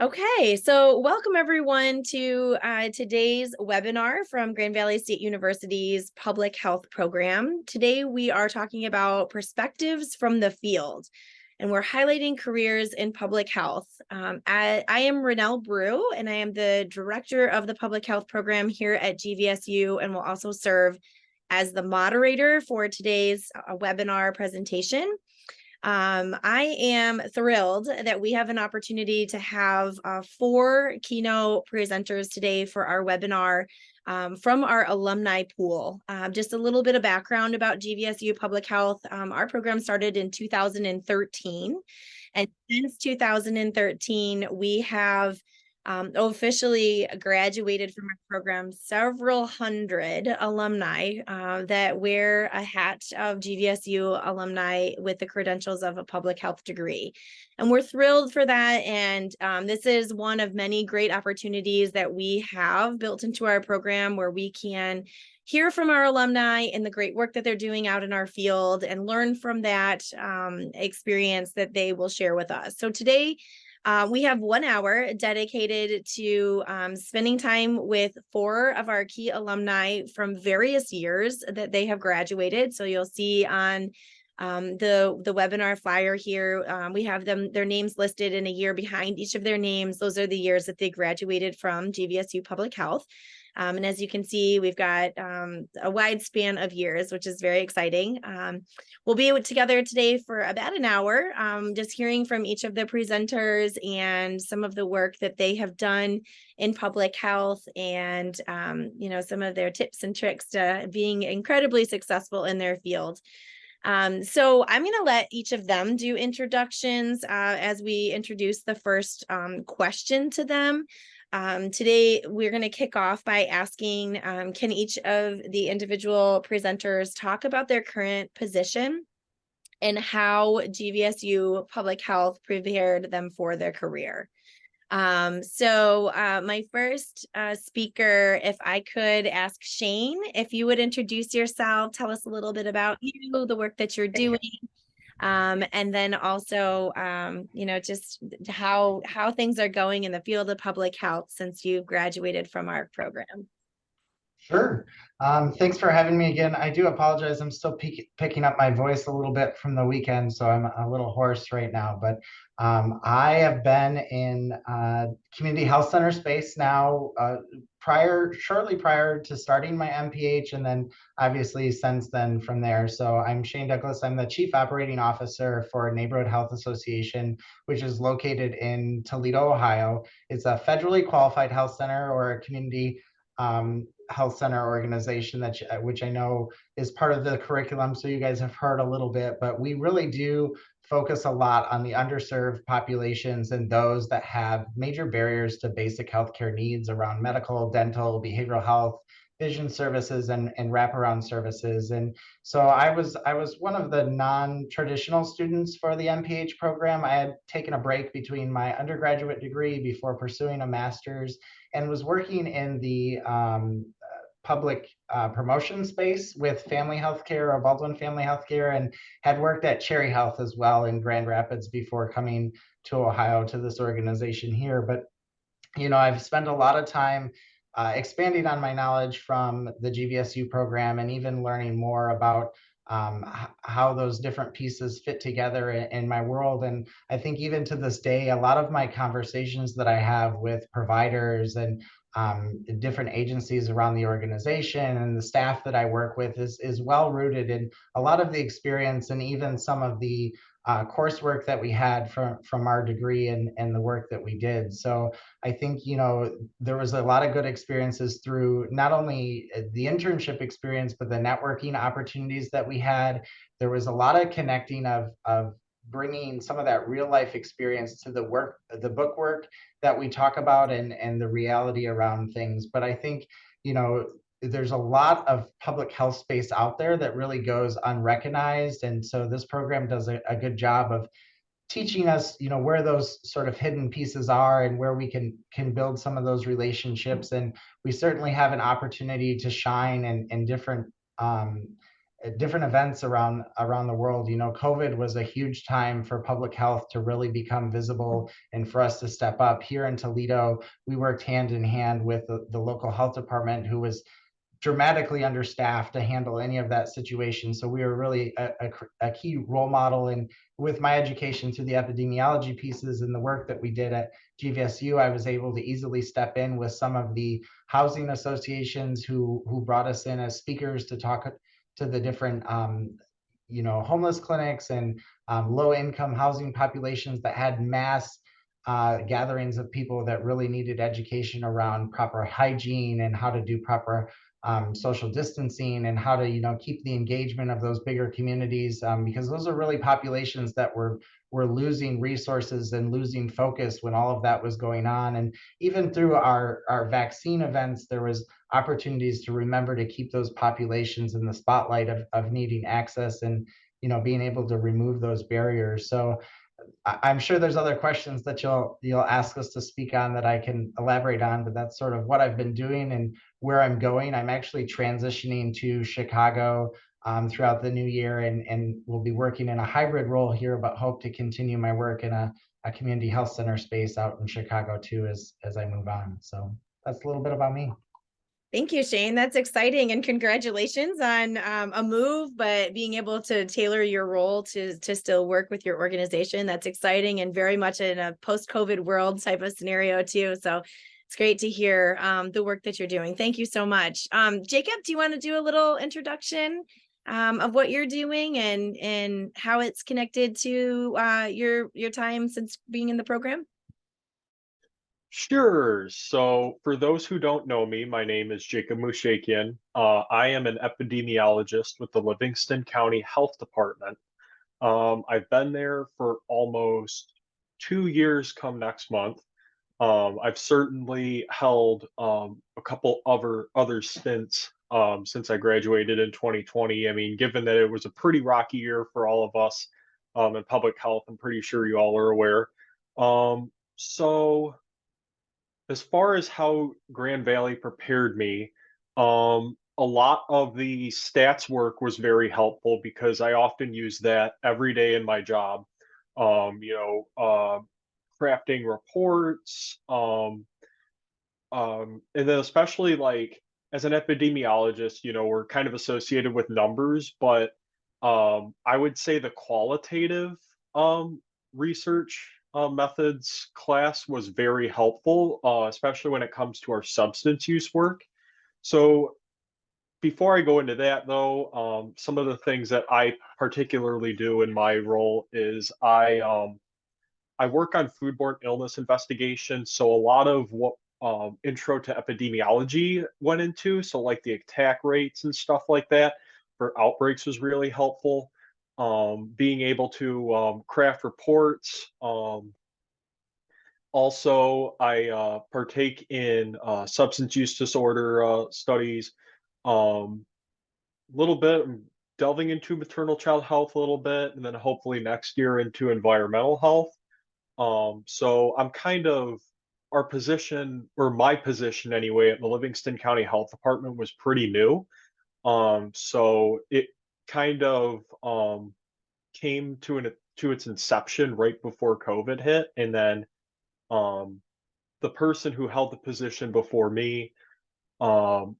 Okay, so welcome everyone to today's webinar from Grand Valley State University's Public Health Program. Today we are talking about perspectives from the field, and we're highlighting careers in public health. I am Renelle Brew, and I am the director of the Public Health Program here at GVSU, and will also serve as the moderator for today's webinar presentation. I am thrilled that we have an opportunity to have 4 keynote presenters today for our webinar from our alumni pool. Just a little bit of background about GVSU Public Health. Our program started in 2013, and since 2013, we have officially graduated from our program several hundred alumni that wear a hat of GVSU alumni with the credentials of a public health degree. And we're thrilled for that. And this is one of many great opportunities that we have built into our program where we can hear from our alumni and the great work that they're doing out in our field and learn from that experience that they will share with us. So today, we have 1 hour dedicated to spending time with 4 of our key alumni from various years that they have graduated. So you'll see on the webinar flyer here, we have their names listed in a year behind each of their names. Those are the years that they graduated from GVSU Public Health. And as you can see, we've got a wide span of years, which is very exciting. We'll be together today for about an hour, just hearing from each of the presenters and some of the work that they have done in public health and, some of their tips and tricks to being incredibly successful in their field. So I'm going to let each of them do introductions as we introduce the first question to them. Today, we're going to kick off by asking, can each of the individual presenters talk about their current position and how GVSU Public Health prepared them for their career? So my first speaker, if I could ask Shane, if you would introduce yourself, tell us a little bit about you, the work that you're doing. And then also, just how things are going in the field of public health since you've graduated from our program. Sure. Thanks for having me again. I do apologize. I'm still picking up my voice a little bit from the weekend, so I'm a little hoarse right now. But I have been in community health center space now shortly prior to starting my MPH, and then obviously since then from there. So I'm Shane Douglas. I'm the Chief Operating Officer for Neighborhood Health Association, which is located in Toledo, Ohio. It's a federally qualified health center or a community health center organization which I know is part of the curriculum. So you guys have heard a little bit, but we really do focus a lot on the underserved populations and those that have major barriers to basic healthcare needs around medical, dental, behavioral health, vision services, and wraparound services. And so I was one of the non-traditional students for the MPH program. I had taken a break between my undergraduate degree before pursuing a master's, and was working in the public promotion space with family healthcare or Baldwin Family Healthcare, and had worked at Cherry Health as well in Grand Rapids before coming to Ohio to this organization here. But I've spent a lot of time expanding on my knowledge from the GVSU program, and even learning more about how those different pieces fit together in my world. And I think even to this day, a lot of my conversations that I have with providers and different agencies around the organization and the staff that I work with is well rooted in a lot of the experience and even some of the coursework that we had from our degree and the work that we did. So I think, there was a lot of good experiences through not only the internship experience, but the networking opportunities that we had. There was a lot of connecting of bringing some of that real life experience to the book work that we talk about and the reality around things. But I think, there's a lot of public health space out there that really goes unrecognized. And so this program does a good job of teaching us, where those sort of hidden pieces are and where we can build some of those relationships. And we certainly have an opportunity to shine in different different events around the world. COVID was a huge time for public health to really become visible and for us to step up. Here in Toledo, we worked hand in hand with the local health department, who was dramatically understaffed to handle any of that situation. So we were really a key role model. And with my education through the epidemiology pieces and the work that we did at GVSU, I was able to easily step in with some of the housing associations who brought us in as speakers to talk to the different homeless clinics and low income housing populations that had mass gatherings of people that really needed education around proper hygiene and how to do proper social distancing and how to keep the engagement of those bigger communities, because those are really populations that were losing resources and losing focus when all of that was going on. And even through our vaccine events, there was opportunities to remember to keep those populations in the spotlight of needing access and being able to remove those barriers. So I'm sure there's other questions that you'll ask us to speak on that I can elaborate on, but that's sort of what I've been doing and where I'm going. I'm actually transitioning to Chicago throughout the new year, and will be working in a hybrid role here, but hope to continue my work in a community health center space out in Chicago too as I move on. So that's a little bit about me. Thank you, Shane. That's exciting, and congratulations on a move, but being able to tailor your role to still work with your organization. That's exciting, and very much in a post-COVID world type of scenario too. So it's great to hear the work that you're doing. Thank you so much. Jacob, do you want to do a little introduction of what you're doing and how it's connected to your time since being in the program? Sure. So, for those who don't know me, my name is Jacob Mushakian. I am an epidemiologist with the Livingston County Health Department. I've been there for almost 2 years come next month. I've certainly held a couple other stints since I graduated in 2020. I mean, given that it was a pretty rocky year for all of us in public health, I'm pretty sure you all are aware. So as far as how Grand Valley prepared me, a lot of the stats work was very helpful because I often use that every day in my job. Um, you know, uh, Crafting reports, and then especially like as an epidemiologist, we're kind of associated with numbers, but I would say the qualitative research methods class was very helpful, especially when it comes to our substance use work. So before I go into that, though, some of the things that I particularly do in my role is I work on foodborne illness investigation. So a lot of what intro to epidemiology went into, so like the attack rates and stuff like that for outbreaks was really helpful. Being able to craft reports. Also, I partake in substance use disorder studies. A little bit delving into maternal child health a little bit, and then hopefully next year into environmental health. So I'm kind of our position, or my position anyway, at the Livingston County Health Department was pretty new. So it kind of came to its inception right before COVID hit, and then the person who held the position before me um,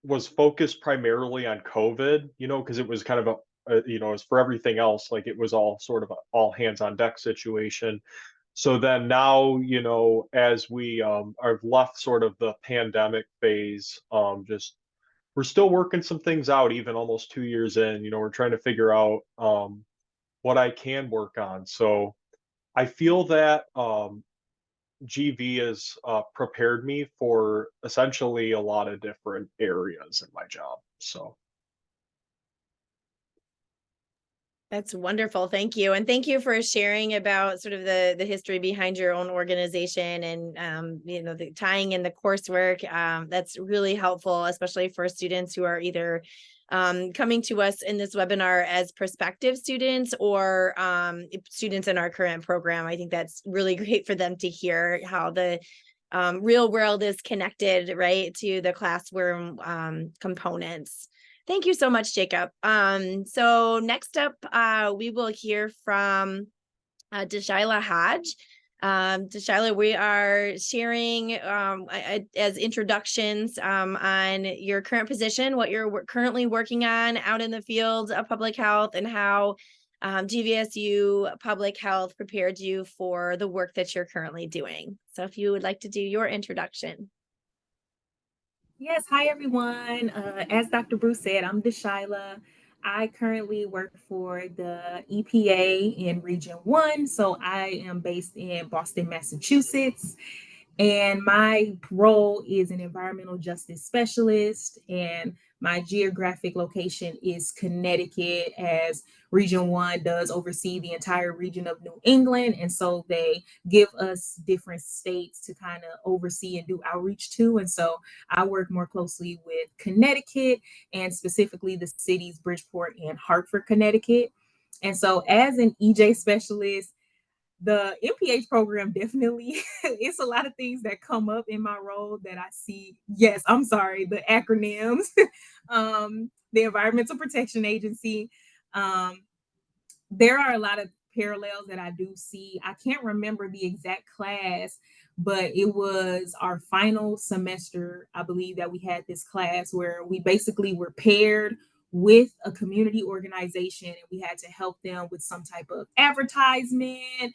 was focused primarily on COVID, because it was kind of as for everything else, like it was all sort of a all hands on deck situation. So then now, as we have left sort of the pandemic phase, just we're still working some things out, even almost 2 years in. We're trying to figure out what I can work on. So I feel that GV has prepared me for essentially a lot of different areas in my job. So, That's wonderful. Thank you. And thank you for sharing about sort of the history behind your own organization and, the tying in the coursework. That's really helpful, especially for students who are either coming to us in this webinar as prospective students or students in our current program. I think that's really great for them to hear how the real world is connected, right, to the classroom components. Thank you so much, Jacob. So next up, we will hear from Deshaila Hodge. Deshaila, we are sharing as introductions on your current position, what you're currently working on out in the field of public health, and how GVSU Public Health prepared you for the work that you're currently doing. So if you would like to do your introduction. Yes, hi everyone. As Dr. Bruce said, I'm Deshaila. I currently work for the EPA in Region 1. So I am based in Boston, Massachusetts. And my role is an environmental justice specialist, and my geographic location is Connecticut, as Region 1 does oversee the entire region of New England. And so they give us different states to kind of oversee and do outreach to. And so I work more closely with Connecticut, and specifically the cities Bridgeport and Hartford, Connecticut. And so as an EJ specialist, the MPH program definitely, it's a lot of things that come up in my role that I see. Yes, I'm sorry, the acronyms, the Environmental Protection Agency. There are a lot of parallels that I do see. I can't remember the exact class, but it was our final semester, I believe, that we had this class where we basically were paired with a community organization, and we had to help them with some type of advertisement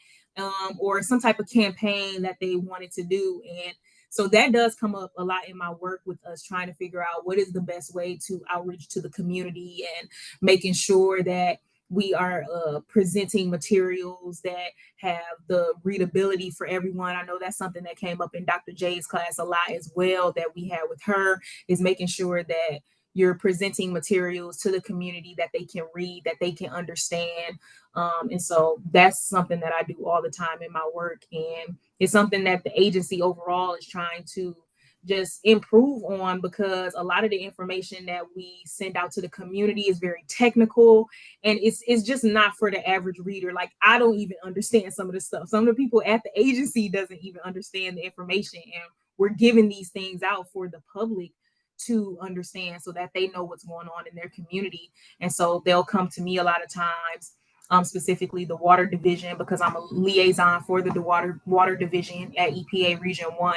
or some type of campaign that they wanted to do. And so that does come up a lot in my work with us trying to figure out what is the best way to outreach to the community, and making sure that we are presenting materials that have the readability for everyone. I know that's something that came up in Dr. J's class a lot as well, that we had with her, is making sure that you're presenting materials to the community that they can read, that they can understand. And so that's something that I do all the time in my work. And it's something that the agency overall is trying to just improve on, because a lot of the information that we send out to the community is very technical, and it's just not for the average reader. Like, I don't even understand some of the stuff. Some of the people at the agency doesn't even understand the information, and we're giving these things out for the public to understand so that they know what's going on in their community. And so they'll come to me a lot of times, specifically the water division, because I'm a liaison for the water division at EPA Region 1.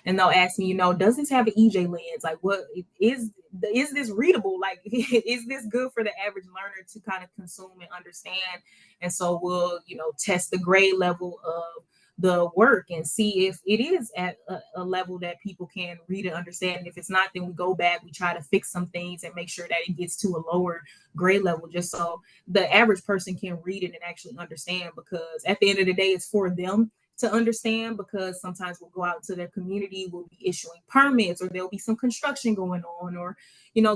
And they'll ask me, does this have an EJ lens? Like, what is this readable? Like, is this good for the average learner to kind of consume and understand? And so we'll, test the grade level of the work and see if it is at a level that people can read and understand. And if it's not, then we go back, we try to fix some things and make sure that it gets to a lower grade level, just so the average person can read it and actually understand. Because at the end of the day, it's for them to understand, because sometimes we'll go out to their community, we'll be issuing permits, or there'll be some construction going on, or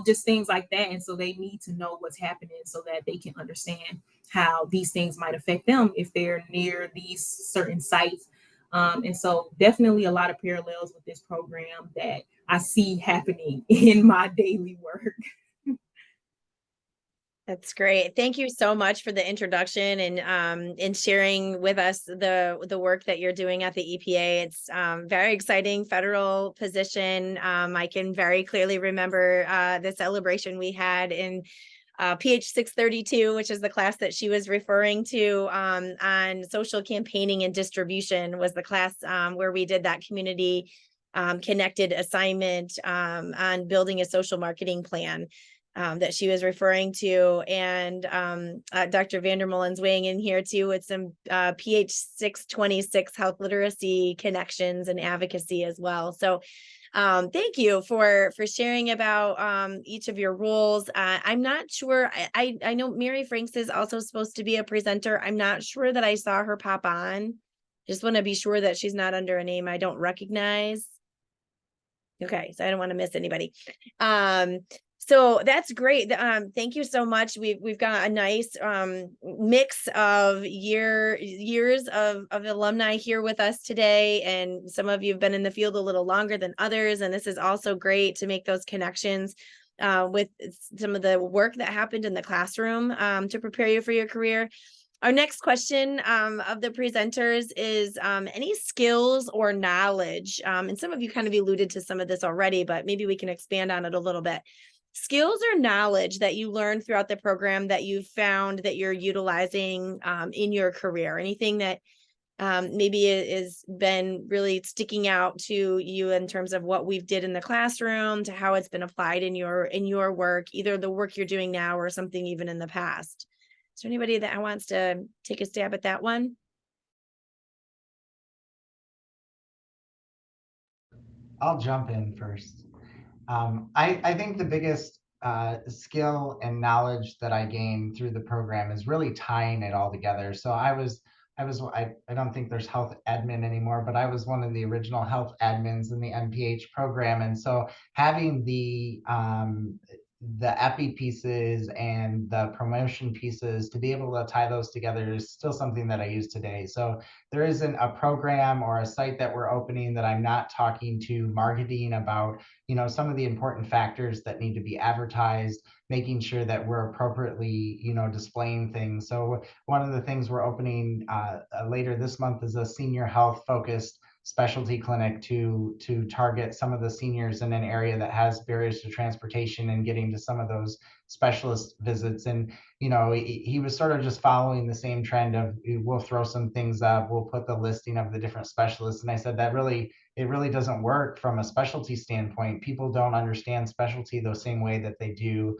just things like that. And so they need to know what's happening so that they can understand how these things might affect them if they're near these certain sites. And so definitely a lot of parallels with this program that I see happening in my daily work. That's great. Thank you so much for the introduction and sharing with us the work that you're doing at the EPA. It's very exciting federal position. I can very clearly remember the celebration we had in PH 632, which is the class that she was referring to, on social campaigning and distribution, was the class where we did that community connected assignment on building a social marketing plan. That she was referring to, and Dr. Vandermolen's weighing in here too with some PH 626 health literacy connections and advocacy as well. So thank you for sharing about each of your roles. I'm not sure, I know Mary Franks is also supposed to be a presenter. I'm not sure that I saw her pop on. Just want to be sure that she's not under a name I don't recognize. Okay, so I don't want to miss anybody. So that's great. Thank you so much. We've got a nice mix of years of alumni here with us today, and some of you have been in the field a little longer than others. And this is also great to make those connections with some of the work that happened in the classroom to prepare you for your career. Our next question of the presenters is any skills or knowledge, and some of you kind of alluded to some of this already, but maybe we can expand on it a little bit. skills or knowledge that you learned throughout the program that you found that you're utilizing in your career? Anything that maybe is been really sticking out to you in terms of what we've did in the classroom to how it's been applied in your work, either the work you're doing now or something even in the past. Is there anybody that wants to take a stab at that one? I'll jump in first. I think the biggest skill and knowledge that I gained through the program is really tying it all together. So I don't think there's health admin anymore, but I was one of the original health admins in the NPH program. And so having the epi pieces and the promotion pieces to be able to tie those together is still something that I use today. So there isn't a program or a site that we're opening that I'm not talking to marketing about, some of the important factors that need to be advertised, making sure that we're appropriately, displaying things. So one of the things we're opening later this month is a senior health focused specialty clinic to target some of the seniors in an area that has barriers to transportation and getting to some of those specialist visits. And he was sort of just following the same trend of, we'll throw some things up, we'll put the listing of the different specialists. And I said that it really doesn't work from a specialty standpoint. People don't understand specialty the same way that they do,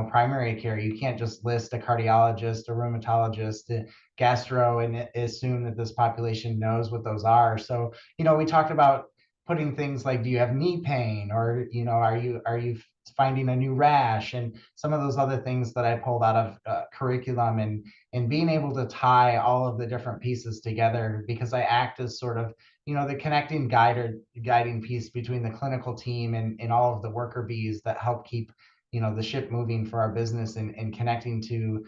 primary care. You can't just list a cardiologist, a rheumatologist, a gastro, and assume that this population knows what those are. So, we talked about putting things like, do you have knee pain, or are you finding a new rash, and some of those other things that I pulled out of curriculum, and being able to tie all of the different pieces together, because I act as sort of the connecting guiding piece between the clinical team and all of the worker bees that help keep the ship moving for our business, and connecting to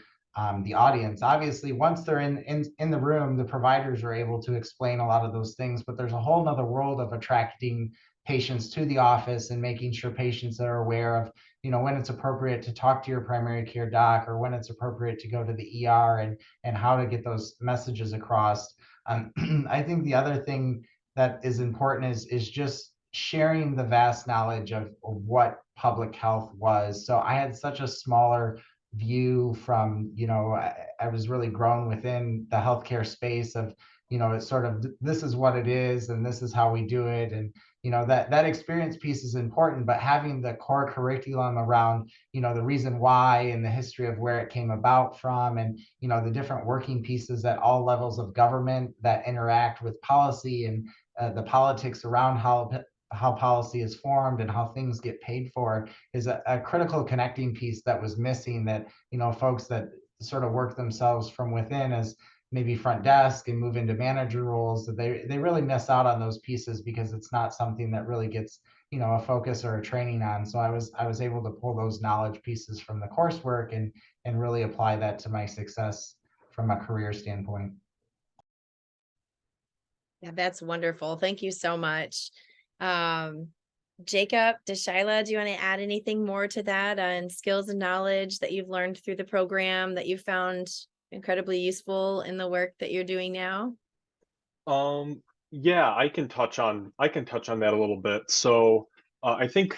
the audience. Obviously, once they're in the room, the providers are able to explain a lot of those things, but there's a whole nother world of attracting patients to the office and making sure patients are aware of when it's appropriate to talk to your primary care doc, or when it's appropriate to go to the ER, and how to get those messages across. I think the other thing that is important is just sharing the vast knowledge of what public health was. So I had such a smaller view from, I was really grown within the healthcare space of, it's sort of, this is what it is and this is how we do it. And, that experience piece is important, but having the core curriculum around, the reason why and the history of where it came about from, and, the different working pieces at all levels of government that interact with policy, and the politics around how policy is formed and how things get paid for, is a critical connecting piece that was missing, that folks that sort of work themselves from within as maybe front desk and move into manager roles, that they really miss out on those pieces, because it's not something that really gets a focus or a training on. So I was able to pull those knowledge pieces from the coursework and really apply that to my success from a career standpoint. Yeah, that's wonderful. Thank you so much. Jacob, Deshaila, do you want to add anything more to that on skills and knowledge that you've learned through the program that you found incredibly useful in the work that you're doing now? Yeah, I can touch on that a little bit. So I think,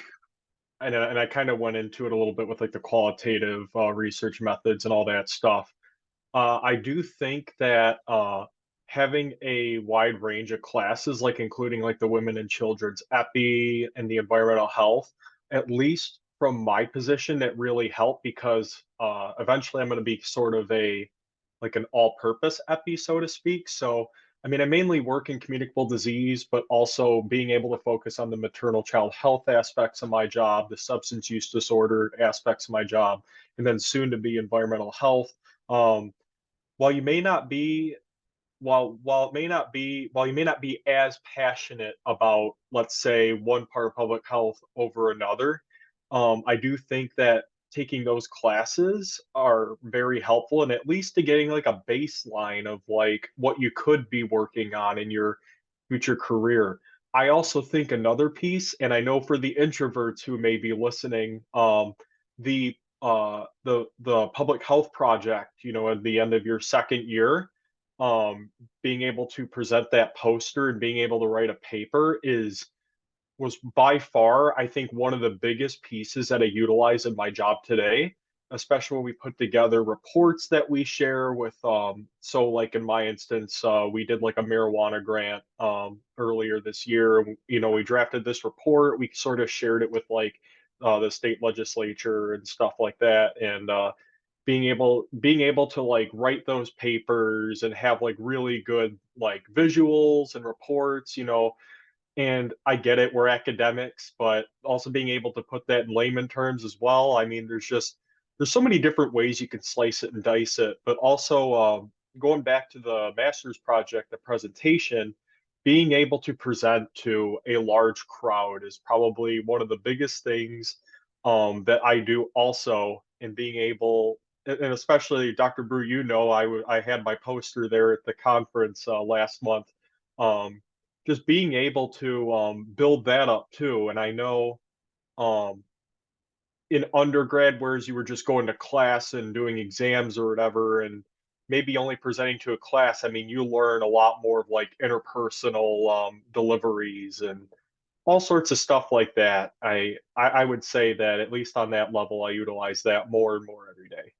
and I kind of went into it a little bit with like the qualitative research methods and all that stuff. I do think that having a wide range of classes, like including like the women and children's epi and the environmental health, at least from my position, that really helped, because eventually I'm going to be sort of like an all-purpose epi, so to speak. So I mean, I mainly work in communicable disease, but also being able to focus on the maternal child health aspects of my job, the substance use disorder aspects of my job, and then soon to be environmental health. Um, while you may not be while you may not be as passionate about, let's say, one part of public health over another, I do think that taking those classes are very helpful, and at least to getting like a baseline of like what you could be working on in your future career. I also think another piece, and I know for the introverts who may be listening, the public health project, at the end of your second year, being able to present that poster and being able to write a paper is was by far, I think, one of the biggest pieces that I utilize in my job today, especially when we put together reports that we share with, so like in my instance, we did like a marijuana grant earlier this year. You know, we drafted this report, we sort of shared it with like the state legislature and stuff like that. And being able to like write those papers and have like really good like visuals and reports, and I get it, we're academics, but also being able to put that in layman terms as well. I mean, there's so many different ways you can slice it and dice it, but also going back to the master's project, the presentation, being able to present to a large crowd is probably one of the biggest things that I do also, and being able, and especially Dr. Brew, I had my poster there at the conference last month. Just being able to build that up too. And I know um, in undergrad, whereas you were just going to class and doing exams or whatever, and maybe only presenting to a class, I mean, you learn a lot more of like interpersonal deliveries and all sorts of stuff like that. I would say that at least on that level, I utilize that more and more every day.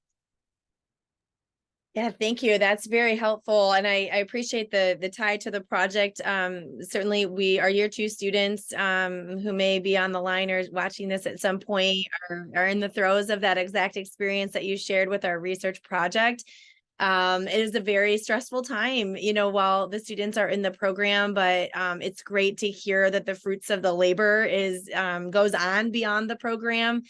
Yeah, thank you. That's very helpful. And I appreciate the tie to the project. Certainly we are year 2 students who may be on the line or watching this at some point are in the throes of that exact experience that you shared with our research project. It is a very stressful time, while the students are in the program, but it's great to hear that the fruits of the labor goes on beyond the program.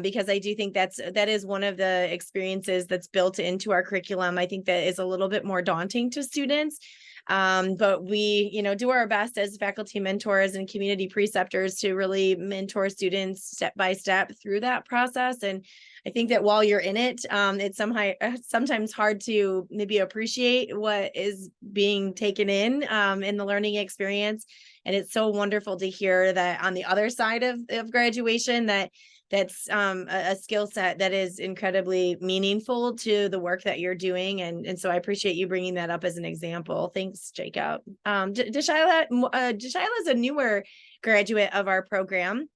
Because I do think that is one of the experiences that's built into our curriculum. I think that is a little bit more daunting to students. But we, do our best as faculty mentors and community preceptors to really mentor students step by step through that process. And I think that while you're in it, it's sometimes hard to maybe appreciate what is being taken in the learning experience. And it's so wonderful to hear that on the other side of graduation, that's a skill set that is incredibly meaningful to the work that you're doing. And so I appreciate you bringing that up as an example. Thanks, Jacob. Deshaila is a newer graduate of our program.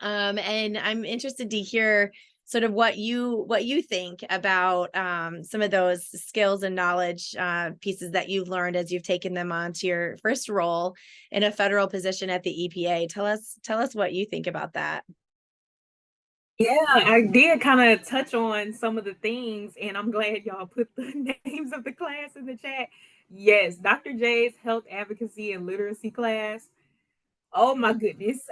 And I'm interested to hear sort of what you think about some of those skills and knowledge pieces that you've learned as you've taken them on to your first role in a federal position at the EPA. Tell us what you think about that. Yeah, I did kind of touch on some of the things, and I'm glad y'all put the names of the class in the chat. Yes, Dr. J's health advocacy and literacy class. Oh my goodness.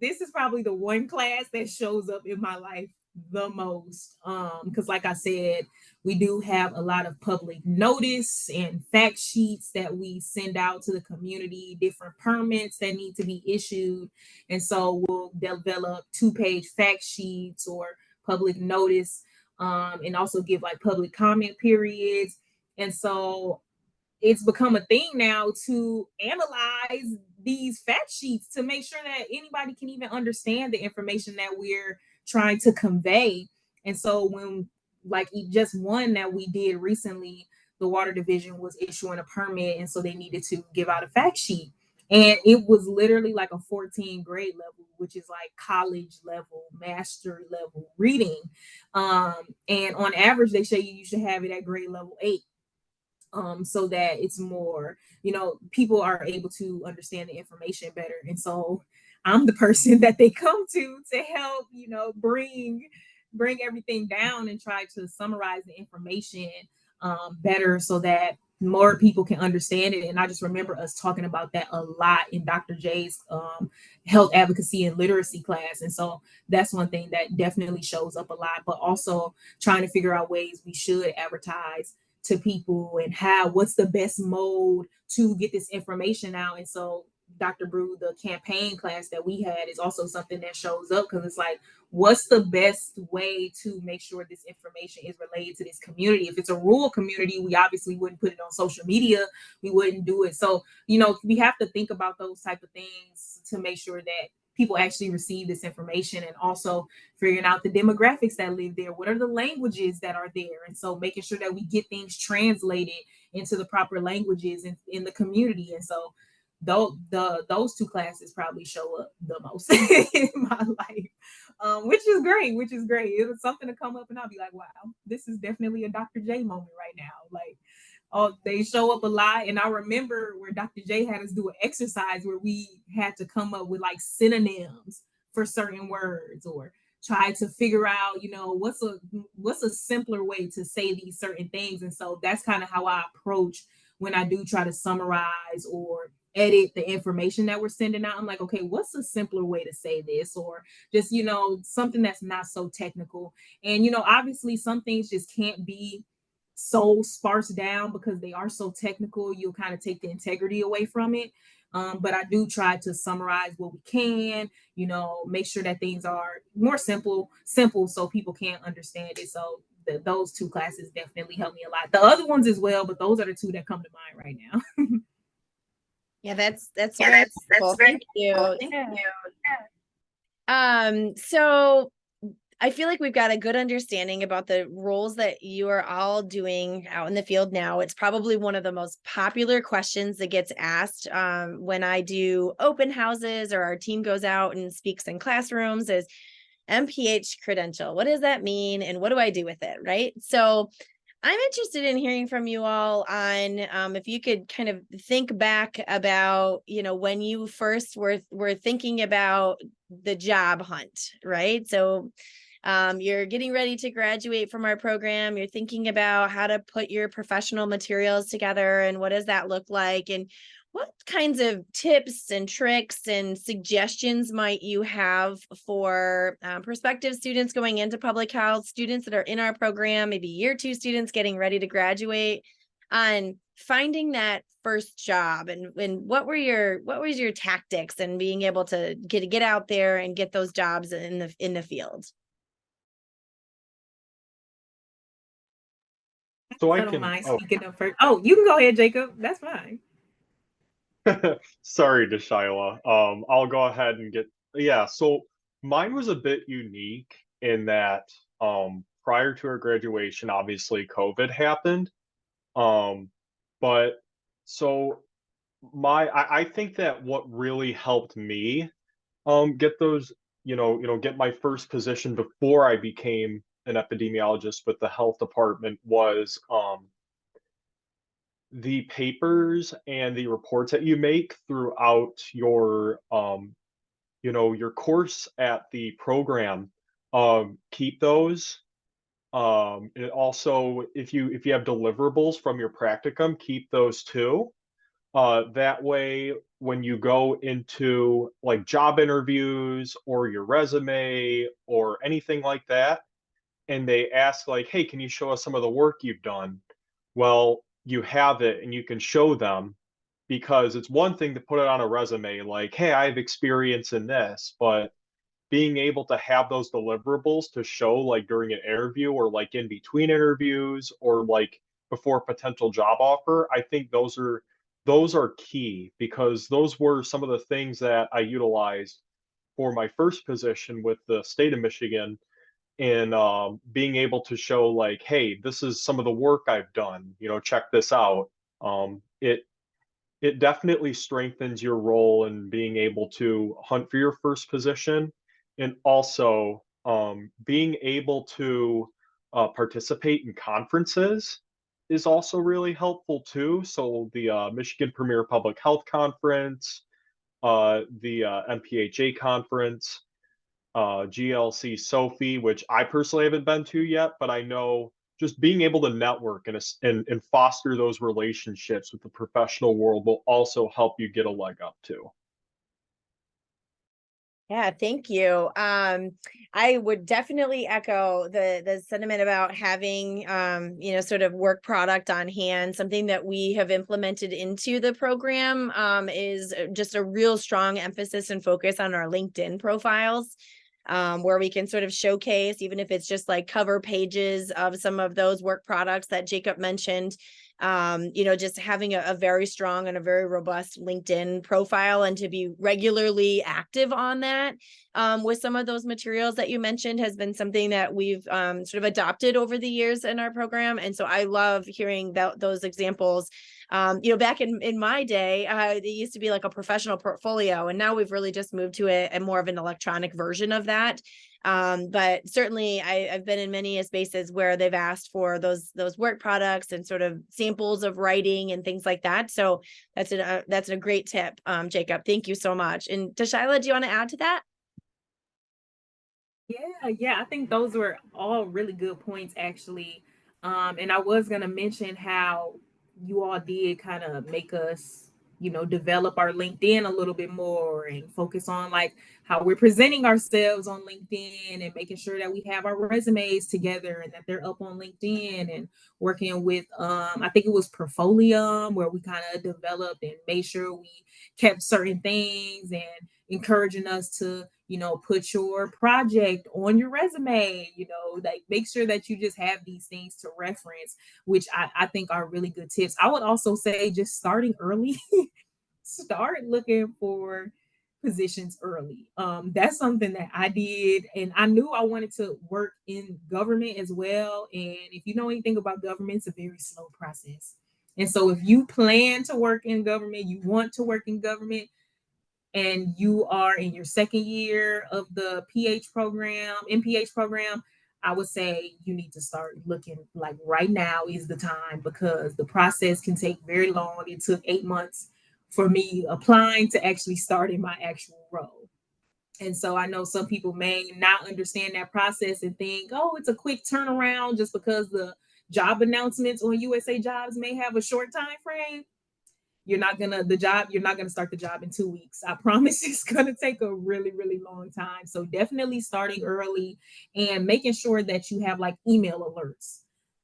This is probably the one class that shows up in my life the most. Because like I said, we do have a lot of public notice and fact sheets that we send out to the community, different permits that need to be issued. And so we'll develop 2-page fact sheets or public notice, and also give like public comment periods. And so it's become a thing now to analyze these fact sheets to make sure that anybody can even understand the information that we're trying to convey. And so when like just one that we did recently, the water division was issuing a permit, and so they needed to give out a fact sheet. And it was literally like a 14 grade level, which is like college level, master level reading. And on average, they say you should have it at grade level 8. So that it's more, people are able to understand the information better. And so I'm the person that they come to help, bring everything down and try to summarize the information better so that more people can understand it. And I just remember us talking about that a lot in Dr. J's health advocacy and literacy class. And so that's one thing that definitely shows up a lot, but also trying to figure out ways we should advertise to people and what's the best mode to get this information out. And so Dr. Brew, the campaign class that we had is also something that shows up, because it's like, what's the best way to make sure this information is related to this community? If it's a rural community, we obviously wouldn't put it on social media. We wouldn't do it. So, we have to think about those type of things to make sure that people actually receive this information, and also figuring out the demographics that live there. What are the languages that are there? And so making sure that we get things translated into the proper languages in the community. And so those two classes probably show up the most in my life, which is great. It was something to come up and I'll be like, wow, this is definitely a Dr. J moment right now. Like, oh, they show up a lot. And I remember where Dr. J had us do an exercise where we had to come up with like synonyms for certain words, or try to figure out, what's a simpler way to say these certain things. And so that's kind of how I approach when I do try to summarize or edit the information that we're sending out. I'm like, okay, what's a simpler way to say this? Or just, something that's not so technical. And, obviously some things just can't be so sparse down because they are so technical. You'll kind of take the integrity away from it. But I do try to summarize what we can, make sure that things are more simple so people can understand it. So those two classes definitely help me a lot. The other ones as well, but those are the two that come to mind right now. Yeah, that's very cool. Thank you. So I feel like we've got a good understanding about the roles that you are all doing out in the field now. It's probably one of the most popular questions that gets asked when I do open houses or our team goes out and speaks in classrooms is MPH credential. What does that mean? And what do I do with it? Right. So I'm interested in hearing from you all on if you could kind of think back about, when you first were thinking about the job hunt, right? So you're getting ready to graduate from our program. You're thinking about how to put your professional materials together and what does that look like? And what kinds of tips and tricks and suggestions might you have for prospective students going into public health, students that are in our program, maybe year 2 students getting ready to graduate, on finding that first job? And what was your tactics and being able to get out there and get those jobs in the field? So I don't mind speaking up first. Oh, you can go ahead, Jacob. That's fine. Sorry, Deshaila. I'll go ahead and so mine was a bit unique in that prior to our graduation, obviously COVID happened. But so I think that what really helped me get those, get my first position before I became an epidemiologist with the health department was the papers and the reports that you make throughout your your course at the program. Keep those. And also if you have deliverables from your practicum, keep those too. That way when you go into like job interviews or your resume or anything like that, and they ask like, hey, can you show us some of the work you've done? Well, you have it and you can show them, because it's one thing to put it on a resume like, hey, I have experience in this, but being able to have those deliverables to show like during an interview or like in between interviews or like before a potential job offer, I think those are key, because those were some of the things that I utilized for my first position with the state of Michigan, in being able to show like, hey, this is some of the work I've done, check this out. It definitely strengthens your role in being able to hunt for your first position, and also being able to participate in conferences is also really helpful too. So the Michigan Premier Public Health Conference, the MPHA conference, GLC Sophie, which I personally haven't been to yet, but I know just being able to network and foster those relationships with the professional world will also help you get a leg up too. Yeah, thank you. I would definitely echo the sentiment about having sort of work product on hand. Something that we have implemented into the program is just a real strong emphasis and focus on our LinkedIn profiles, where we can sort of showcase, even if it's just like cover pages of some of those work products that Jacob mentioned. Just having a very strong and a very robust LinkedIn profile, and to be regularly active on that with some of those materials that you mentioned has been something that we've sort of adopted over the years in our program. And so I love hearing those examples Back in my day, it used to be like a professional portfolio, and now we've really just moved to a more of an electronic version of that. But certainly I've been in many spaces where they've asked for those work products and sort of samples of writing and things like that. So that's a great tip, Jacob. Thank you so much. And Tashaila, do you want to add to that? Yeah, I think those were all really good points, actually. And I was gonna mention how you all did kind of make us, develop our LinkedIn a little bit more and focus on like how we're presenting ourselves on LinkedIn and making sure that we have our resumes together and that they're up on LinkedIn, and working with I think it was Portfolium, where we kind of developed and made sure we kept certain things, and encouraging us to put your project on your resume, like make sure that you just have these things to reference, which I think are really good tips. I would also say just starting early, start looking for positions early. That's something that I did, and I knew I wanted to work in government as well. And if you know anything about government, it's a very slow process. And so if you plan to work in government, you want to work in government, and you are in your second year of the MPH program, I would say you need to start looking, like right now is the time, because the process can take very long. It took 8 months for me applying to actually start in my actual role. And so I know some people may not understand that process and think, oh, it's a quick turnaround just because the job announcements on USA Jobs may have a short time frame. You're not gonna start the job in 2 weeks. I promise. It's gonna take a really, really long time. So definitely starting early and making sure that you have like email alerts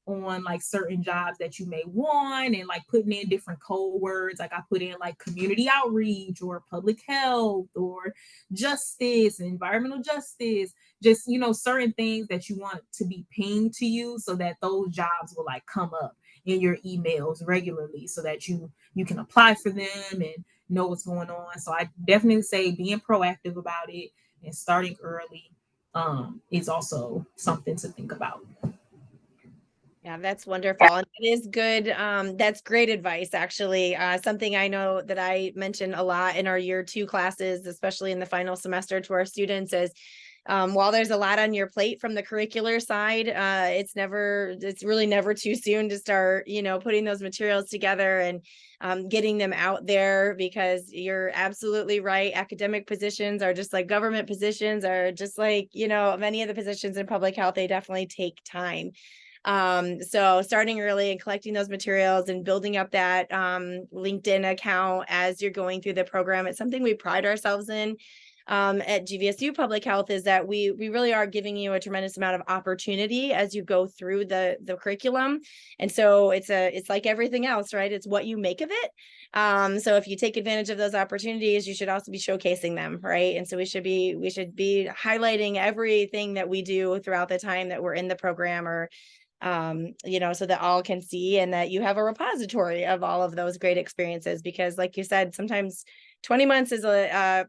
on like certain jobs that you may want, and like putting in different code words. Like I put in like community outreach or public health or justice, environmental justice, just certain things that you want to be pinged to you, so that those jobs will like come up in your emails regularly, so that you can apply for them and know what's going on. So I definitely say being proactive about it and starting early is also something to think about. Yeah, that's wonderful. And it is good. That's great advice, actually. Something I know that I mention a lot in our year 2 classes, especially in the final semester, to our students is, while there's a lot on your plate from the curricular side, it's really never too soon to start, putting those materials together and getting them out there, because you're absolutely right. Academic positions are just like government positions, are just like, many of the positions in public health, they definitely take time. So starting early and collecting those materials and building up that LinkedIn account as you're going through the program, it's something we pride ourselves in at GVSU Public Health, is that we really are giving you a tremendous amount of opportunity as you go through the curriculum. And so it's like everything else, right? It's what you make of it. So if you take advantage of those opportunities, you should also be showcasing them, right? And so we should be highlighting everything that we do throughout the time that we're in the program, or so that all can see, and that you have a repository of all of those great experiences. Because like you said, sometimes 20 months is a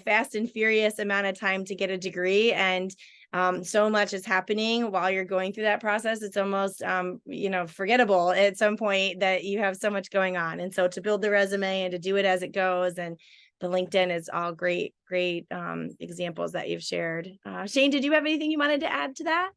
fast and furious amount of time to get a degree. And so much is happening while you're going through that process. It's almost, forgettable at some point that you have so much going on. And so to build the resume and to do it as it goes, and the LinkedIn is all great examples that you've shared. Shane, did you have anything you wanted to add to that?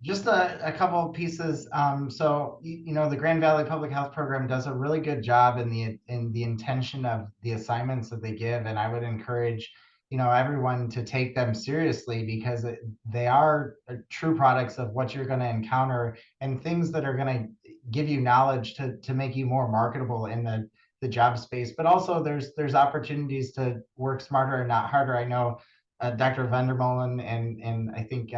Just a couple of pieces. So the Grand Valley Public Health Program does a really good job in the intention of the assignments that they give, and I would encourage everyone to take them seriously, because they are true products of what you're going to encounter, and things that are going to give you knowledge to make you more marketable in the job space. But also there's opportunities to work smarter and not harder. I know Dr. Vandermolen and I think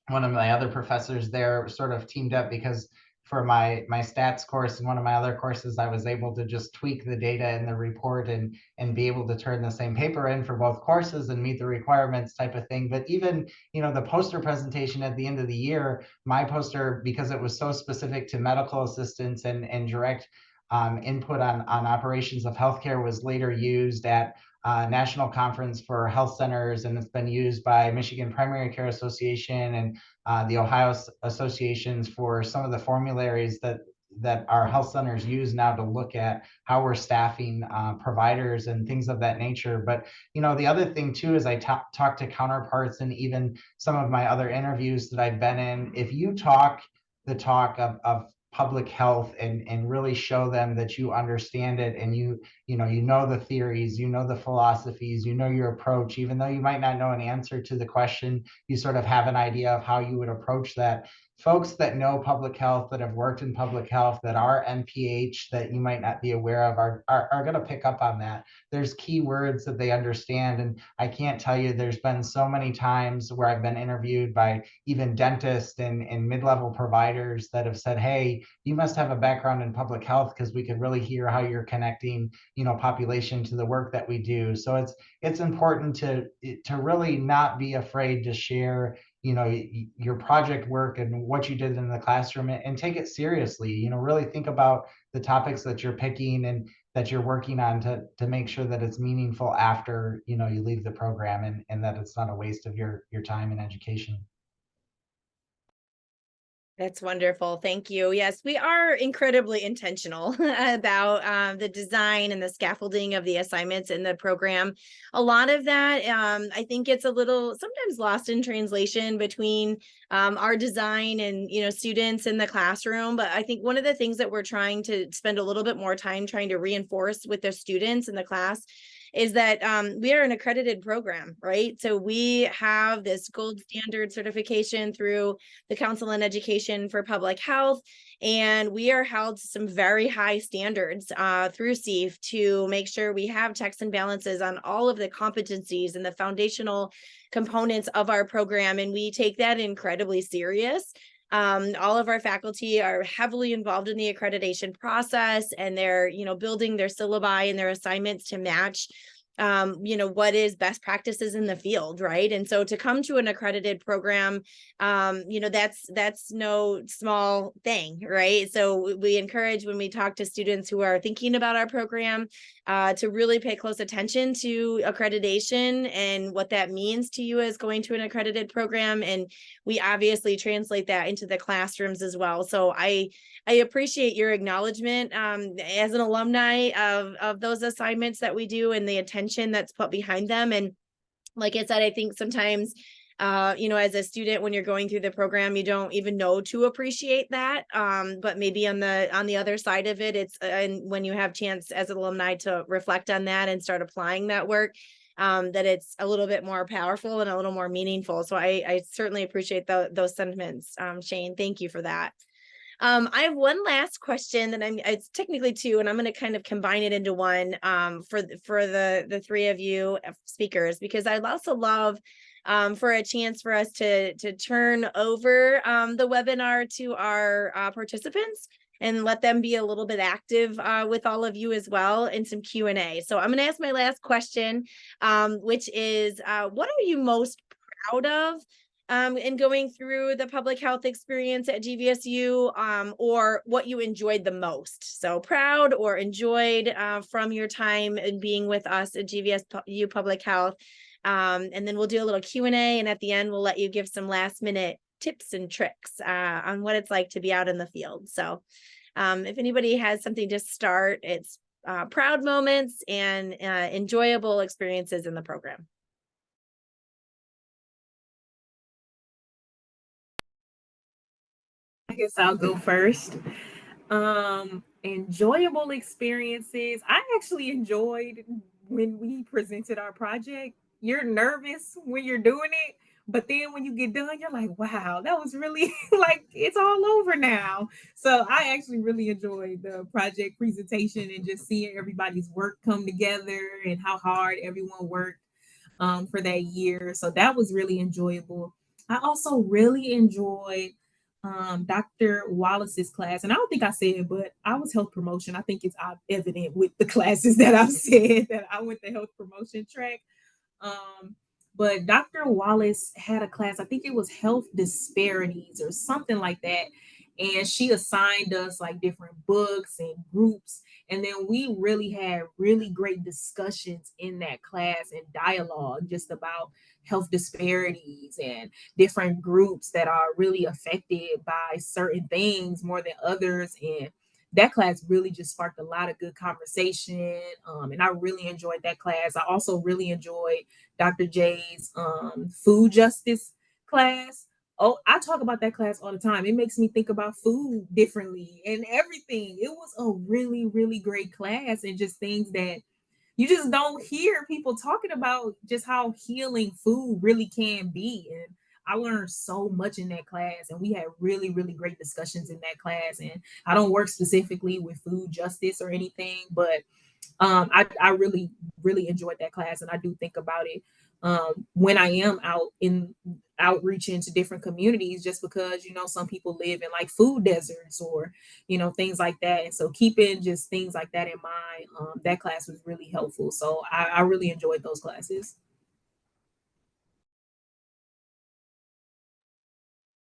one of my other professors there sort of teamed up, because for my stats course and one of my other courses, I was able to just tweak the data in the report and be able to turn the same paper in for both courses and meet the requirements type of thing. But even the poster presentation at the end of the year, my poster, because it was so specific to medical assistance and direct input on operations of healthcare, was later used at national conference for health centers, and it's been used by Michigan Primary Care Association and the Ohio associations for some of the formularies that that our health centers use now to look at how we're staffing providers and things of that nature. But the other thing too is I talk to counterparts and even some of my other interviews that I've been in. If you talk the talk of public health and really show them that you understand it, and you know the theories, the philosophies, your approach, even though you might not know an answer to the question, you sort of have an idea of how you would approach that. Folks that know public health, that have worked in public health, that are NPH, that you might not be aware of, are going to pick up on that. There's key words that they understand. And I can't tell you, there's been so many times where I've been interviewed by even dentists and mid-level providers that have said, hey, you must have a background in public health, because we could really hear how you're connecting population to the work that we do. So it's important to really not be afraid to share your project work and what you did in the classroom, and take it seriously. Really think about the topics that you're picking and that you're working on to make sure that it's meaningful after you leave the program, and that it's not a waste of your time and education. That's wonderful. Thank you. Yes, we are incredibly intentional about the design and the scaffolding of the assignments in the program. A lot of that, I think, it's a little sometimes lost in translation between our design and students in the classroom. But I think one of the things that we're trying to spend a little bit more time trying to reinforce with the students in the class is that we are an accredited program, right? So we have this gold standard certification through the Council on Education for Public Health, and we are held to some very high standards through CEF to make sure we have checks and balances on all of the competencies and the foundational components of our program, and we take that incredibly serious. All of our faculty are heavily involved in the accreditation process, and they're, building their syllabi and their assignments to match, what is best practices in the field, right? And so to come to an accredited program, that's no small thing, right? So we encourage, when we talk to students who are thinking about our program, to really pay close attention to accreditation and what that means to you as going to an accredited program. And we obviously translate that into the classrooms as well. So I appreciate your acknowledgement as an alumni of those assignments that we do and the attention that's put behind them. And like I said, I think sometimes as a student, when you're going through the program, you don't even know to appreciate that. But maybe on the other side of it, it's and when you have chance as an alumni to reflect on that and start applying that work, that it's a little bit more powerful and a little more meaningful. So I certainly appreciate those sentiments, Shane. Thank you for that. I have one last question that it's technically two, and I'm going to kind of combine it into one for the three of you speakers, because I'd also love for a chance for us to turn over the webinar to our participants and let them be a little bit active with all of you as well in some Q&A. So I'm going to ask my last question, which is, what are you most proud of in going through the public health experience at GVSU, or what you enjoyed the most? So proud or enjoyed from your time and being with us at GVSU Public Health. And then we'll do a little Q&A, and at the end, we'll let you give some last minute tips and tricks on what it's like to be out in the field. So if anybody has something to start, it's proud moments and enjoyable experiences in the program. I guess I'll go first. Enjoyable experiences. I actually enjoyed when we presented our project. You're nervous when you're doing it, but then when you get done, you're like, wow, that was really like, it's all over now. So I actually really enjoyed the project presentation and just seeing everybody's work come together and how hard everyone worked for that year. So that was really enjoyable. I also really enjoyed Dr. Wallace's class. And I don't think I said it, but I was health promotion. I think it's evident with the classes that I've said that I went the health promotion track. But Dr. Wallace had a class, I think it was health disparities or something like that. And she assigned us like different books and groups. And then we really had really great discussions in that class and dialogue just about health disparities and different groups that are really affected by certain things more than others. And that class really just sparked a lot of good conversation. And I really enjoyed that class. I also really enjoyed Dr. J's food justice class. Oh, I talk about that class all the time. It makes me think about food differently and everything. It was a really, really great class, and just things that you just don't hear people talking about, just how healing food really can be. And I learned so much in that class, and we had really, really great discussions in that class. And I don't work specifically with food justice or anything, but I really, really enjoyed that class, and I do think about it when I am out in outreach into different communities, just because, you know, some people live in like food deserts or, you know, things like that. And so keeping just things like that in mind, that class was really helpful. So I really enjoyed those classes.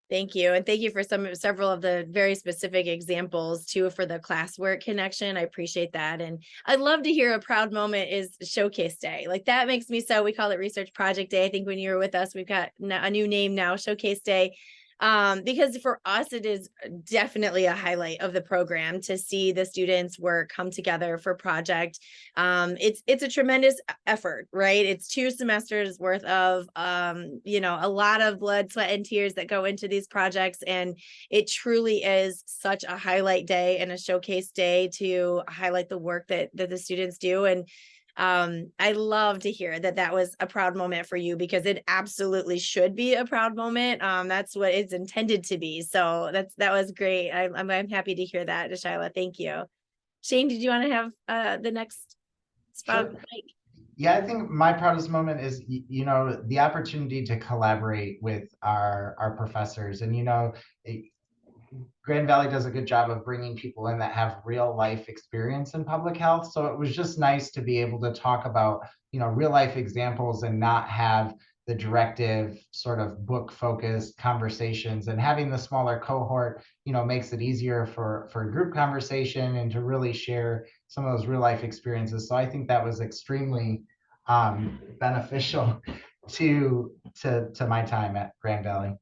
Thank you. And thank you for several of the very specific examples too for the classwork connection. I appreciate that. And I'd love to hear a proud moment is Showcase Day. Like that makes me so, we call it Research Project Day. I think when you were with us, we've got a new name now, Showcase Day. Because for us, it is definitely a highlight of the program to see the students' work come together for project. It's a tremendous effort, right? It's 2 semesters worth of, you know, a lot of blood, sweat, and tears that go into these projects. And it truly is such a highlight day and a showcase day to highlight the work that the students do. And I love to hear that that was a proud moment for you, because it absolutely should be a proud moment. That's what it's intended to be. So that was great. I'm happy to hear that, Deshaila. Thank you. Shane, did you want to have the next spot? Sure. Yeah, I think my proudest moment is, you know, the opportunity to collaborate with our professors. And, you know, Grand Valley does a good job of bringing people in that have real life experience in public health. So it was just nice to be able to talk about, you know, real life examples and not have the directive sort of book focused conversations. And having the smaller cohort, you know, makes it easier for group conversation and to really share some of those real life experiences. So I think that was extremely beneficial to my time at Grand Valley.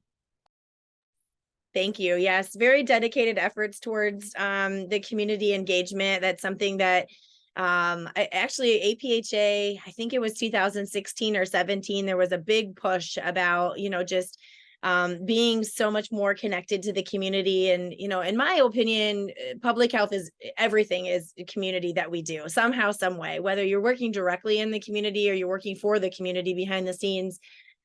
Thank you. Yes, very dedicated efforts towards the community engagement. That's something that actually APHA, I think it was 2016 or 17, there was a big push about, you know, just being so much more connected to the community. And, you know, in my opinion, public health is everything is community that we do somehow, some way, whether you're working directly in the community or you're working for the community behind the scenes.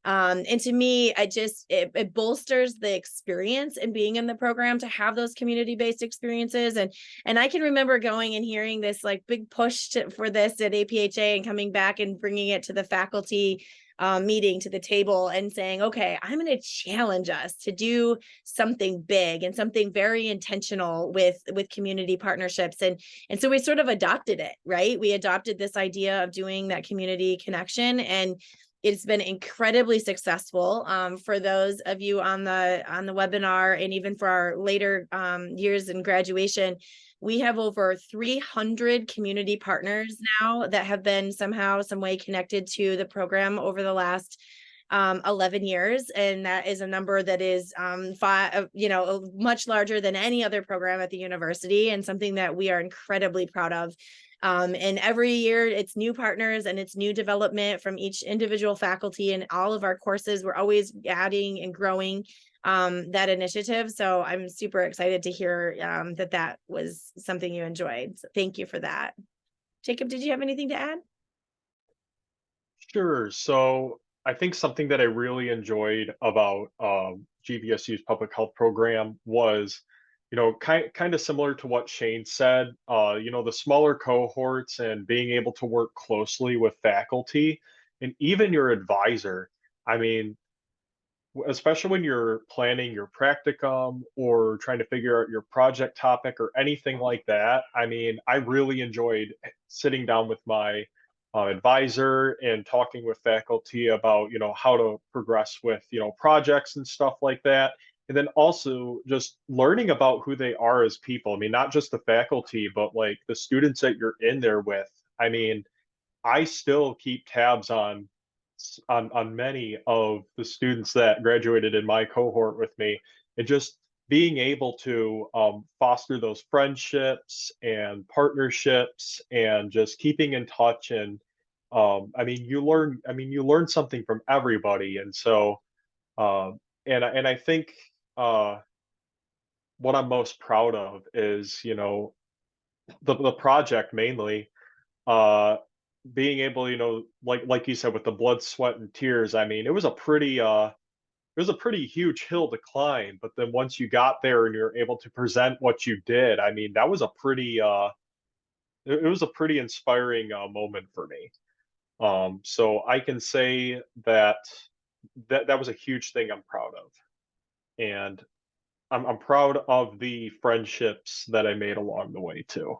And to me, it bolsters the experience and being in the program to have those community-based experiences. And I can remember going and hearing this like big push for this at APHA and coming back and bringing it to the faculty meeting, to the table, and saying, okay, I'm going to challenge us to do something big and something very intentional with community partnerships. And so we sort of adopted it, right? We adopted this idea of doing that community connection, and it's been incredibly successful for those of you on the webinar, and even for our later years in graduation. We have over 300 community partners now that have been somehow, some way connected to the program over the last 11 years. And that is a number that is much larger than any other program at the university, and something that we are incredibly proud of. And every year it's new partners and it's new development from each individual faculty, and all of our courses, we're always adding and growing that initiative. So I'm super excited to hear that was something you enjoyed. So thank you for that. Jacob, did you have anything to add? Sure. So I think something that I really enjoyed about GVSU's public health program was, you know, kind of similar to what Shane said, you know, the smaller cohorts and being able to work closely with faculty and even your advisor. I mean, especially when you're planning your practicum or trying to figure out your project topic or anything like that. I mean, I really enjoyed sitting down with my advisor and talking with faculty about, you know, how to progress with, you know, projects and stuff like that. And then also just learning about who they are as people. I mean, not just the faculty, but like the students that you're in there with. I mean, I still keep tabs on many of the students that graduated in my cohort with me. And just being able to foster those friendships and partnerships and just keeping in touch. And you learn something from everybody. And so and I think uh, what I'm most proud of is, the project mainly, uh, being able, like you said, with the blood, sweat, and tears. I mean, it was a pretty huge hill to climb, but then once you got there and you're able to present what you did, I mean, that was a pretty it was a pretty inspiring moment for me. So I can say that that was a huge thing I'm proud of, and I'm proud of the friendships that I made along the way too.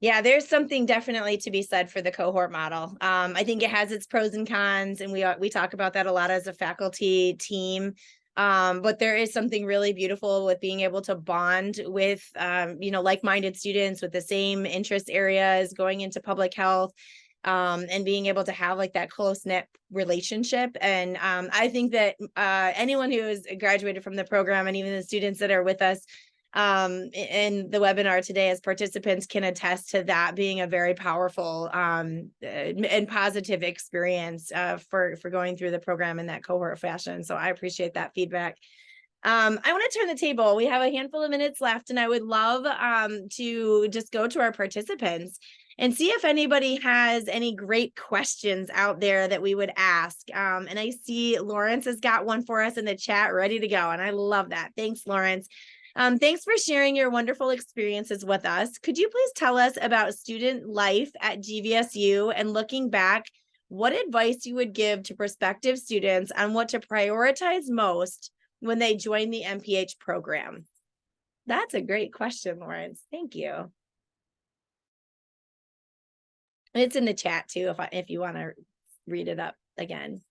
Yeah, there's something definitely to be said for the cohort model. I think it has its pros and cons, and we talk about that a lot as a faculty team. But there is something really beautiful with being able to bond with, like-minded students with the same interest areas, going into public health, and being able to have like that close-knit relationship. And I think that anyone who has graduated from the program, and even the students that are with us in the webinar today as participants, can attest to that being a very powerful and positive experience for going through the program in that cohort fashion. So I appreciate that feedback. I want to turn the table. We have a handful of minutes left, and I would love to just go to our participants and see if anybody has any great questions out there that we would ask. And I see Lawrence has got one for us in the chat ready to go, and I love that. Thanks, Lawrence. Thanks for sharing your wonderful experiences with us. Could you please tell us about student life at GVSU, and looking back, what advice you would give to prospective students on what to prioritize most when they join the MPH program? That's a great question, Lawrence. Thank you. And it's in the chat too, if you want to read it up again.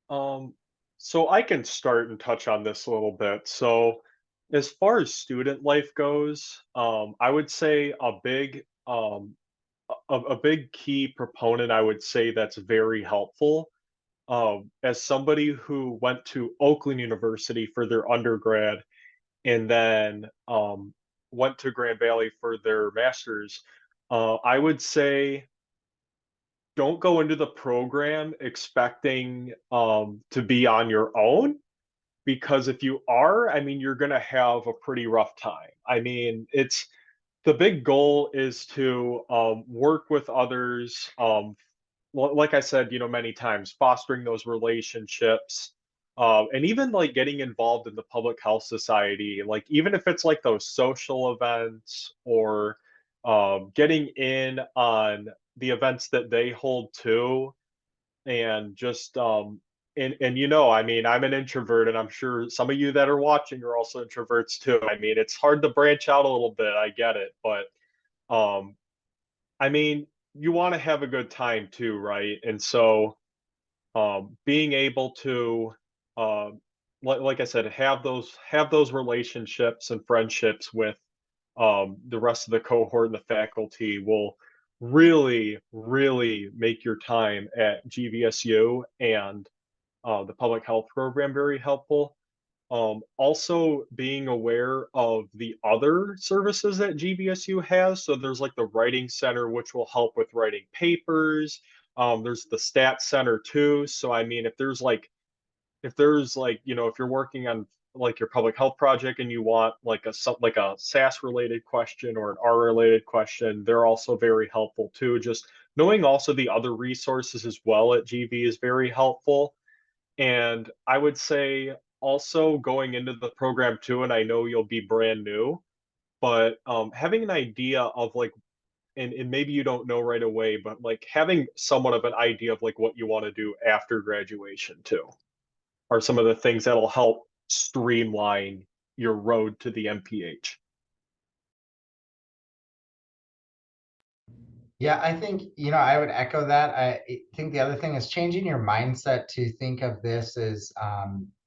So I can start and touch on this a little bit. So as far as student life goes, I would say a big key proponent, I would say, that's very helpful. As somebody who went to Oakland University for their undergrad and then went to Grand Valley for their master's, I would say don't go into the program expecting to be on your own, because if you are, I mean, you're going to have a pretty rough time. I mean, it's the big goal is to work with others. Like I said, many times, fostering those relationships, and even like getting involved in the public health society, like even if it's like those social events, or getting in on the events that they hold too, and just and I mean, I'm an introvert, and I'm sure some of you that are watching are also introverts too. I mean, it's hard to branch out a little bit, I get it, but um I mean, you want to have a good time too, right? And so being able to like I said, have those relationships and friendships with the rest of the cohort and the faculty will really, really make your time at GVSU and the public health program very helpful. Also being aware of the other services that GVSU has. So there's like the writing center, which will help with writing papers. There's the stat center too. So I mean, if you're working on like your public health project and you want like a SAS related question or an R related question, they're also very helpful too. Just knowing also the other resources as well at GV is very helpful. And I would say also going into the program too, and I know you'll be brand new, but having an idea of like, and maybe you don't know right away, but like having somewhat of an idea of like what you want to do after graduation too, are some of the things that'll help streamline your road to the MPH. Yeah, I think, I would echo that. I think the other thing is changing your mindset to think of this as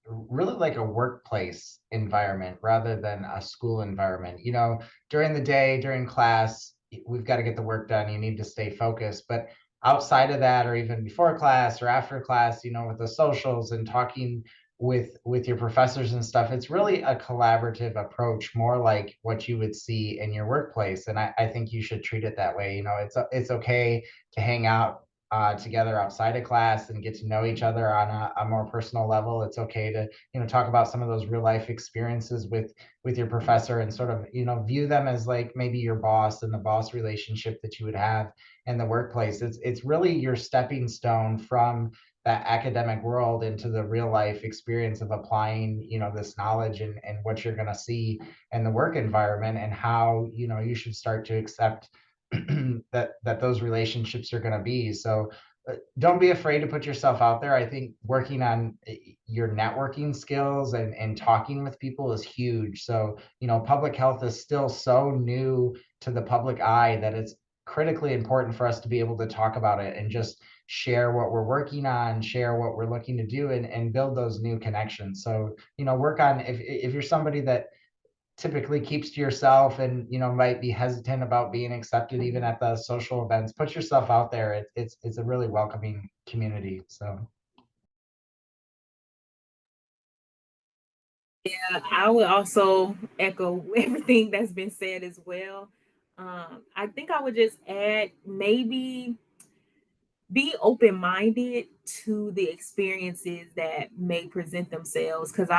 really like a workplace environment rather than a school environment. During the day, during class, we've got to get the work done. You need to stay focused. But outside of that, or even before class or after class, with the socials and talking with your professors and stuff, it's really a collaborative approach, more like what you would see in your workplace. And I think you should treat it that way. You know, it's okay to hang out together outside of class and get to know each other on a more personal level. It's okay to, you know, talk about some of those real life experiences with your professor and sort of, you know, view them as like maybe your boss and the boss relationship that you would have in the workplace. It's really your stepping stone from that academic world into the real life experience of applying, you know, this knowledge and what you're going to see in the work environment, and how, you know, you should start to accept that those relationships are going to be. So don't be afraid to put yourself out there. I think working on your networking skills and talking with people is huge. So, you know, public health is still so new to the public eye that it's critically important for us to be able to talk about it and just share what we're working on, share what we're looking to do, and build those new connections. So, you know, work on, if you're somebody that typically keeps to yourself and, you know, might be hesitant about being accepted even at the social events, put yourself out there. It's a really welcoming community. So Yeah, I would also echo everything that's been said as well. I think I would just add, maybe be open-minded to the experiences that may present themselves, because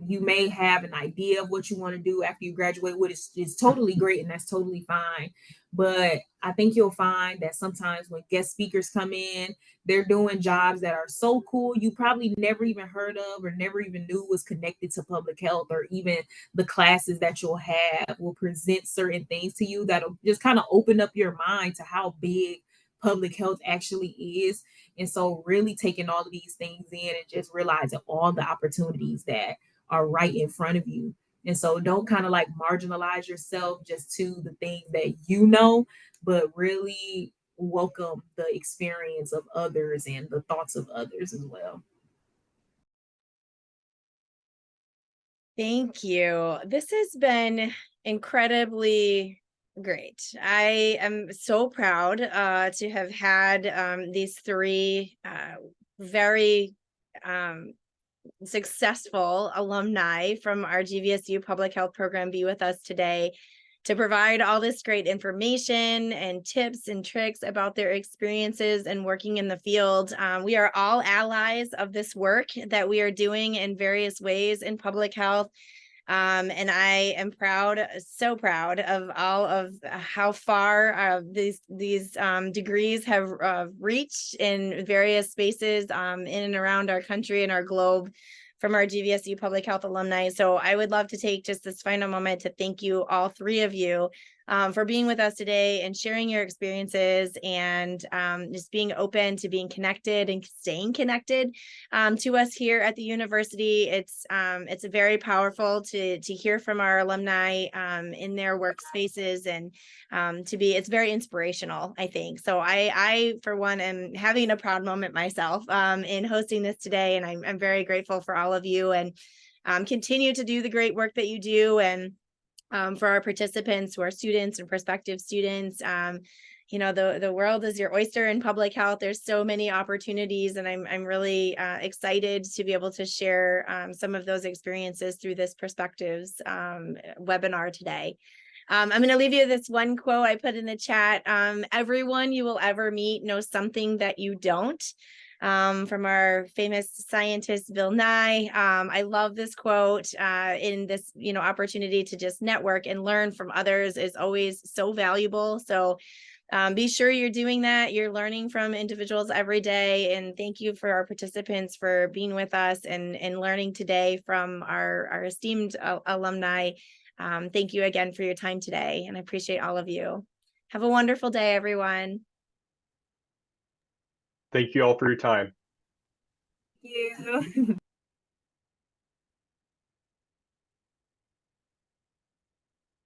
you may have an idea of what you want to do after you graduate, which is totally great, and that's totally fine. But I think you'll find that sometimes when guest speakers come in, they're doing jobs that are so cool you probably never even heard of or never even knew was connected to public health, or even the classes that you'll have will present certain things to you that'll just kind of open up your mind to how big public health actually is. And so really taking all of these things in and just realizing all the opportunities that are right in front of you. And so don't kind of like marginalize yourself just to the things that you know, but really welcome the experience of others and the thoughts of others as well. Thank you. This has been incredibly great. I am so proud to have had these three very successful alumni from our GVSU public health program be with us today to provide all this great information and tips and tricks about their experiences and working in the field. We are all allies of this work that we are doing in various ways in public health. And I am proud, so proud of all of how far these degrees have reached in various spaces in and around our country and our globe from our GVSU Public Health alumni. So I would love to take just this final moment to thank you, all three of you, for being with us today and sharing your experiences and just being open to being connected and staying connected to us here at the university. It's very powerful to hear from our alumni in their workspaces, and it's very inspirational, I think. So I for one am having a proud moment myself in hosting this today, and I'm very grateful for all of you, and continue to do the great work that you do. And for our participants who are students and prospective students, you know, the world is your oyster in public health. There's so many opportunities, and I'm really excited to be able to share some of those experiences through this Perspectives webinar today. I'm going to leave you this one quote I put in the chat. Everyone you will ever meet knows something that you don't. From our famous scientist Bill Nye. I love this quote. In this, you know, opportunity to just network and learn from others is always so valuable. So be sure you're doing that. You're learning from individuals every day. And thank you for our participants for being with us and learning today from our esteemed alumni. Thank you again for your time today, and I appreciate all of you. Have a wonderful day, everyone. Thank you all for your time. Yeah.